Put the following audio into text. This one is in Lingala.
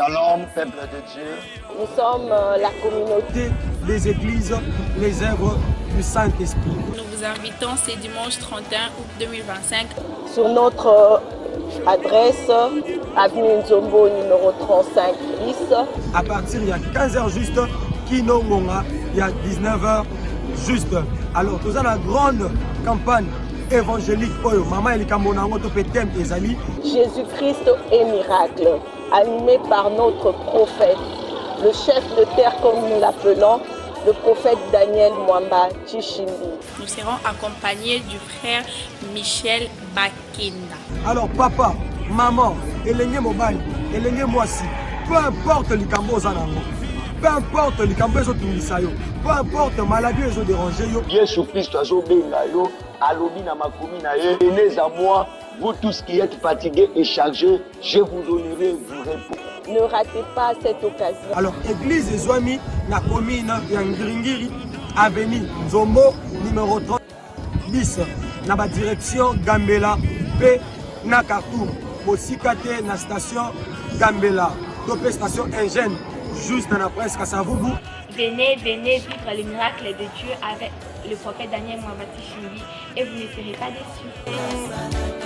Shalom, peuple de Dieu. Nous sommes la communauté des églises, les œuvres du Saint-Esprit. Nous vous invitons ce dimanche 31 août 2025 sur notre adresse, avenue Nzombo numéro 35 bis. À partir il y a 15h juste, Kino Ngonga, il y a 19h juste. Alors, nous avons la grande campagne évangélique Oyo, Maman Elikamonango Topetem Ezali. Jésus-Christ et miracle, animé par notre prophète, le chef de terre comme nous l'appelons, le prophète Daniel Mwamba Tshishimbi. Nous serons accompagnés du frère Michel Bakenda. Alors papa, maman, Elenge Mobile, Elenge Mwasi, peu importe les cambos peu importe les cambos peu importe maladie ils ont dérangé. Jésus Christ a yo, alobi na makomi na ye. Venez à moi, vous tous qui êtes fatigués et chargés, je vous donnerai vous répondre. Ne ratez pas cette occasion. Alors, église de Zouami, la commune Yangiringiri, avenue Nzombo, numéro 30 bis, na ba direction Gambela, P, na Kartoum, aussi côté na station Gambela, topé station Ingène, juste dans la presse Kassavoubou. Venez vivre le miracle de Dieu avec le prophète Daniel Mwamba Tshishimbi et vous ne serez pas déçus.